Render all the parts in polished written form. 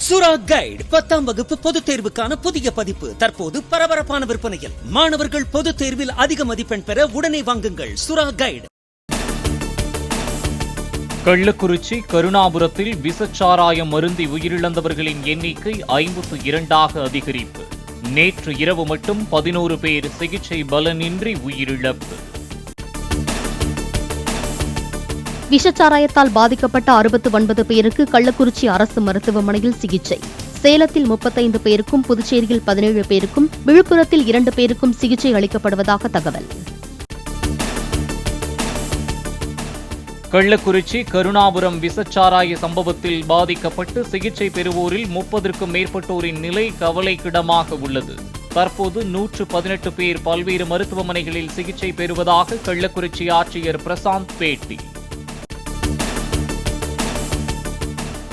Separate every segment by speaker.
Speaker 1: சுறா கைடு 10ஆம் வகுப்பு பொதுத் தேர்வுக்கான புதிய பதிப்பு தற்போது பரபரப்பான விற்பனையில். மாணவர்கள் பொதுத் தேர்வில் அதிக மதிப்பெண் பெற உடனே வாங்குங்கள் சுறா கைடு.
Speaker 2: கள்ளக்குறிச்சி கருணாபுரத்தில் விஷச்சாராயம் அருந்தி உயிரிழந்தவர்களின் எண்ணிக்கை 52ஆக அதிகரிப்பு. நேற்று இரவு மட்டும் 11 பேர் சிகிச்சை பலனின்றி உயிரிழப்பு.
Speaker 3: விஷச்சாராயத்தால் பாதிக்கப்பட்ட 69 பேருக்கு கள்ளக்குறிச்சி அரசு மருத்துவமனையில் சிகிச்சை. சேலத்தில் 35 பேருக்கும், புதுச்சேரியில் 17 பேருக்கும், விழுப்புரத்தில் 2 பேருக்கும் சிகிச்சை அளிக்கப்படுவதாக தகவல்.
Speaker 2: கள்ளக்குறிச்சி கருணாபுரம் விஷச்சாராய சம்பவத்தில் பாதிக்கப்பட்டு சிகிச்சை பெறுவோரில் 30க்கும் மேற்பட்டோரின் நிலை கவலைக்கிடமாக உள்ளது. தற்போது 118 பேர் பல்வேறு மருத்துவமனைகளில் சிகிச்சை பெறுவதாக கள்ளக்குறிச்சி ஆட்சியர் பிரசாந்த் பேட்டி.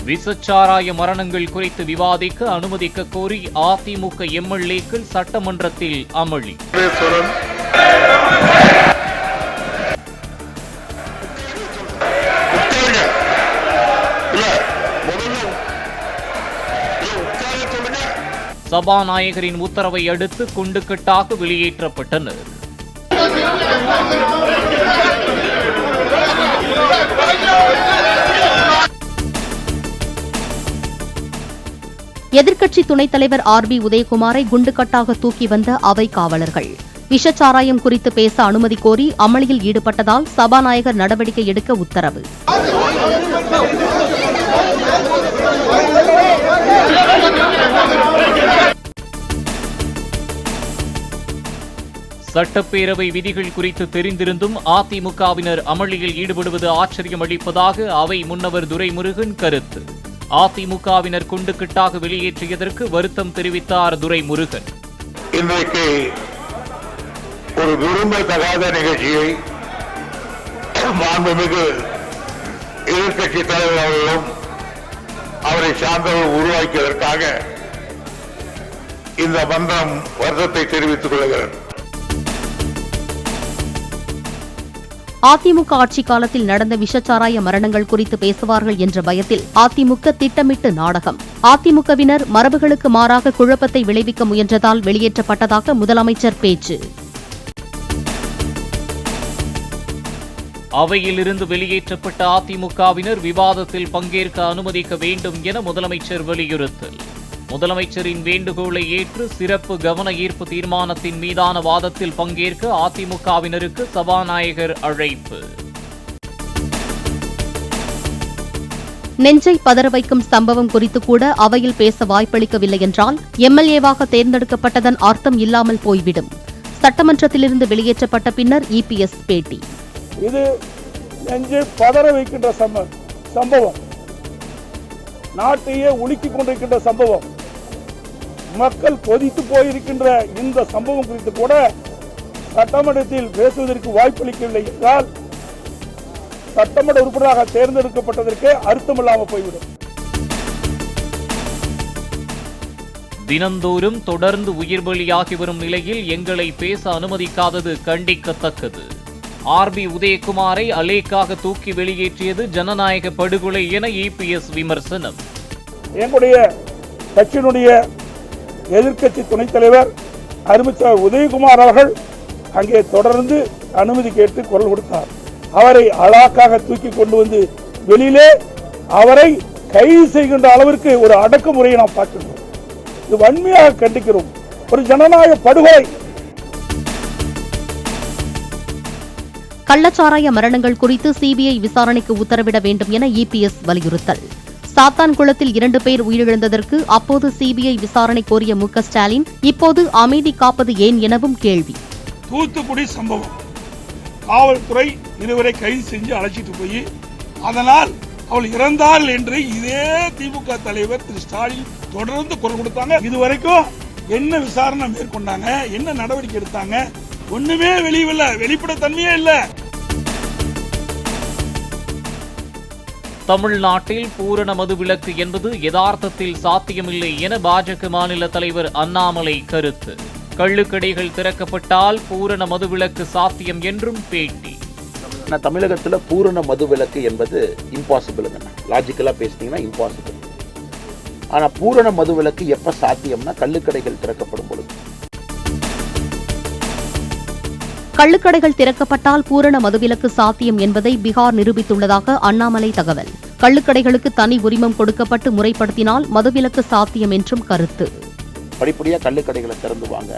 Speaker 2: விஷச்சாராய மரணங்கள் குறித்து விவாதிக்க அனுமதிக்க கோரி அதிமுக எம்எல்ஏக்கள் சட்டமன்றத்தில் அமளி. சபாநாயகரின் உத்தரவை அடுத்து குண்டுக்கட்டாக வெளியேற்றப்பட்டனர்.
Speaker 3: எதிர்க்கட்சி துணைத் தலைவர் RB உதயகுமாரை குண்டுக்கட்டாக தூக்கி வந்த அவை காவலர்கள். விஷச்சாராயம் குறித்து பேச அனுமதி கோரி அமளியில் ஈடுபட்டதால் சபாநாயகர் நடவடிக்கை எடுக்க உத்தரவு.
Speaker 2: சட்டப்பேரவை விதிகள் குறித்து தெரிந்திருந்தும் அதிமுகவினர் அமளியில் ஈடுபடுவது ஆச்சரியம் அளிப்பதாக அவை முன்னவர் துரைமுருகன் கருத்து. அதிமுகவினர் குண்டுக்கட்டாக வெளியேற்றியதற்கு வருத்தம் தெரிவித்தார் துரைமுருகன்.
Speaker 4: இன்றைக்கு ஒரு விரும்பத்தகாத நிகழ்ச்சியை மாண்புமிகு எதிர்க்கட்சி தலைவர் அவர்களும் அவரை சார்ந்தவர்கள் உருவாக்கியதற்காக இந்த மன்றம் வருத்தத்தை தெரிவித்துக் கொள்கிறது.
Speaker 3: அதிமுக ஆட்சி காலத்தில் நடந்த விஷச்சாராய மரணங்கள் குறித்து பேசுவார்கள் என்ற பயத்தில் அதிமுக திட்டமிட்டு நாடகம். அதிமுகவினர் மரபுகளுக்கு மாறாக குழப்பத்தை விளைவிக்க முயன்றதால் வெளியேற்றப்பட்டதாக முதலமைச்சர் பேச்சு.
Speaker 2: அவையிலிருந்து வெளியேற்றப்பட்ட அதிமுகவினர் விவாதத்தில் பங்கேற்க அனுமதிக்க வேண்டும் என முதலமைச்சர் வலியுறுத்தல். முதலமைச்சரின் வேண்டுகோளை ஏற்று சிறப்பு கவன ஈர்ப்பு தீர்மானத்தின் மீதான வாதத்தில் பங்கேற்க அதிமுகவினருக்கு சபாநாயகர் அழைப்பு.
Speaker 3: நெஞ்சை பதற வைக்கும் சம்பவம் குறித்து கூட அவையில் பேச வாய்ப்பளிக்கவில்லை என்றால் எம்எல்ஏவாக தேர்ந்தெடுக்கப்பட்டதன் அர்த்தம் இல்லாமல் போய்விடும். சட்டமன்றத்திலிருந்து வெளியேற்றப்பட்ட பின்னர் EPS பேட்டி.
Speaker 5: இது நெஞ்சை பதற வைக்கின்ற சம்பவம், நாட்டையே உலுக்கிக் கொண்டிருக்கின்ற சம்பவம், மக்கள் கொதித்து போயிருக்கின்ற இந்த சம்பவம் குறித்து கூட சட்டமன்றத்தில் பேசுவதற்கு வாய்ப்பளிக்கவில்லை என்றால் சட்டமன்ற உறுப்பினராக தேர்ந்தெடுக்கப்பட்டதற்கே அர்த்தமில்லாமல் போய்விடும்.
Speaker 2: தினந்தோறும் தொடர்ந்து உயிர் பலியாகி வரும் நிலையில் எங்களை பேச அனுமதிக்காதது கண்டிக்கத்தக்கது. RB உதயகுமாரை அலேக்காக தூக்கி வெளியேற்றியது ஜனநாயக படுகொலை என EPS விமர்சனம்.
Speaker 5: எங்களுடைய கட்சியினுடைய எதிர்க்கட்சி துணைத் தலைவர் அருமைச்சர் உதயகுமார் அவர்கள் அங்கே தொடர்ந்து அனுமதி கேட்டு குரல் கொடுத்தார். அவரை அலாக்காக தூக்கி கொண்டு வந்து வெளியிலே அவரை கைது செய்கின்ற அளவிற்கு ஒரு அடக்குமுறையை நாம் பார்க்கின்றோம். இது வன்மையாக கண்டிக்கிறோம். ஒரு ஜனநாயக படுகொலை.
Speaker 3: கள்ளச்சாராய மரணங்கள் குறித்து CBI விசாரணைக்கு உத்தரவிட வேண்டும் என EPS வலியுறுத்தல். சாத்தான்குளத்தில் 2 பேர் உயிரிழந்ததற்கு அப்போது CBI விசாரணை கோரிய MK ஸ்டாலின் இப்போது அமைதி காப்பது ஏன் எனவும் கேள்வி.
Speaker 5: தூத்துக்குடி சம்பவம், காவல்துறை இருவரை கைது செஞ்சு அழைச்சிட்டு போய் அதனால் அவள் இறந்தாள் என்று இதே திமுக தலைவர் திரு ஸ்டாலின் தொடர்ந்து குரல் கொடுத்தாங்க. இதுவரைக்கும் என்ன விசாரணை மேற்கொண்டாங்க, என்ன நடவடிக்கை எடுத்தாங்க, ஒண்ணுமே வெளிப்பட தன்மையே இல்ல.
Speaker 2: தமிழ்நாட்டில் பூரண மதுவிலக்கு என்பது யதார்த்தத்தில் சாத்தியமில்லை என பாஜக மாநில தலைவர் அண்ணாமலை கருத்து. கள்ளுக்கடைகள் திறக்கப்பட்டால் பூரண மதுவிலக்கு சாத்தியம் என்றும் பேட்டி.
Speaker 6: தமிழகத்தில் பூரண மதுவிலக்கு என்பது இம்பாசிபிள். லாஜிக்கலா பேசினீங்கன்னா இம்பாசிபிள். ஆனா பூரண மதுவிலக்கு எப்ப சாத்தியம்னா கள்ளுக்கடைகள் திறக்கப்படும் பொழுது.
Speaker 3: கள்ளுக்கடைகள் திறக்கப்பட்டால் பூரண மதுவிலக்கு சாத்தியம் என்பதை பீகார் நிரூபித்துள்ளதாக அண்ணாமலை தகவல். கள்ளுக்கடைகளுக்கு தனி உரிமம் கொடுக்கப்பட்டு முறைப்படுத்தினால் மதுவிலக்கு சாத்தியம் என்றும் கருத்து.
Speaker 6: படிப்படியா கள்ளுக்கடைகளை திறந்து வாங்க,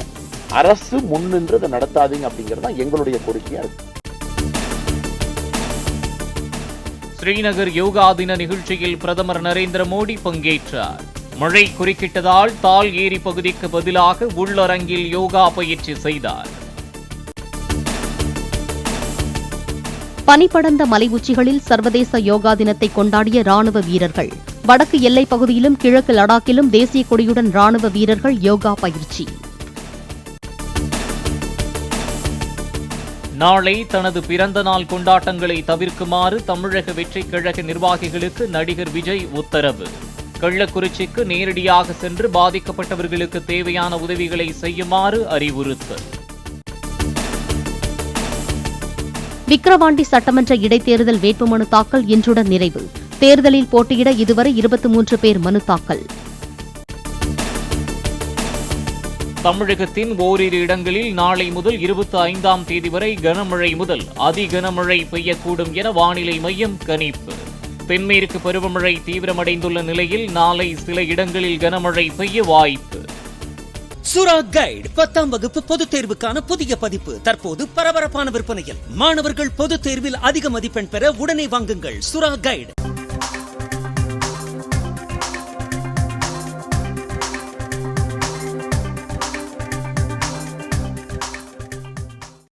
Speaker 6: அரசு முன்னின்று அதை நடத்தாதீங்க அப்படிங்கிறது தான் எங்களுடைய கோரிக்கையா இருக்கு.
Speaker 2: ஸ்ரீநகர் யோகா தின நிகழ்ச்சியில் பிரதமர் நரேந்திர மோடி பங்கேற்றார். மழை குறுக்கிட்டதால் தால் ஏரி பகுதிக்கு பதிலாக உள்ளரங்கில் யோகா பயிற்சி செய்தார்.
Speaker 3: பனிபடர்ந்த மலை உச்சிகளில் சர்வதேச யோகா தினத்தை கொண்டாடிய ராணுவ வீரர்கள். வடக்கு எல்லைப் பகுதியிலும் கிழக்கு லடாக்கிலும் தேசிய கொடியுடன் ராணுவ வீரர்கள் யோகா பயிற்சி.
Speaker 2: நாளை தனது பிறந்த நாள் கொண்டாட்டங்களை தவிர்க்குமாறு தமிழக வெற்றிக் கழக நிர்வாகிகளுக்கு நடிகர் விஜய் உத்தரவு. கள்ளக்குறிச்சிக்கு நேரடியாக சென்று பாதிக்கப்பட்டவர்களுக்கு தேவையான உதவிகளை செய்யுமாறு அறிவுறுத்தல்.
Speaker 3: விக்கிரவாண்டி சட்டமன்ற இடைத்தேர்தல் வேட்புமனு தாக்கல் இன்றுடன் நிறைவு. தேர்தலில் போட்டியிட இதுவரை 23 பேர் மனு தாக்கல்.
Speaker 2: தமிழகத்தின் ஓரிரு இடங்களில் நாளை முதல் 25ஆம் தேதி வரை கனமழை முதல் அதி கனமழை பெய்யக்கூடும் என வானிலை மையம் கணிப்பு. தென்மேற்கு பருவமழை தீவிரமடைந்துள்ள நிலையில் நாளை சில இடங்களில் கனமழை பெய்ய வாய்ப்பு.
Speaker 1: சுரா கைடு 10ஆம் வகுப்பு பொதுத் தேர்வுக்கான புதிய பதிப்பு தற்போது பரபரப்பான விற்பனையில். மாணவர்கள் பொதுத் தேர்வில் அதிக மதிப்பெண் பெற உடனே வாங்குங்கள் சுரா கைடு.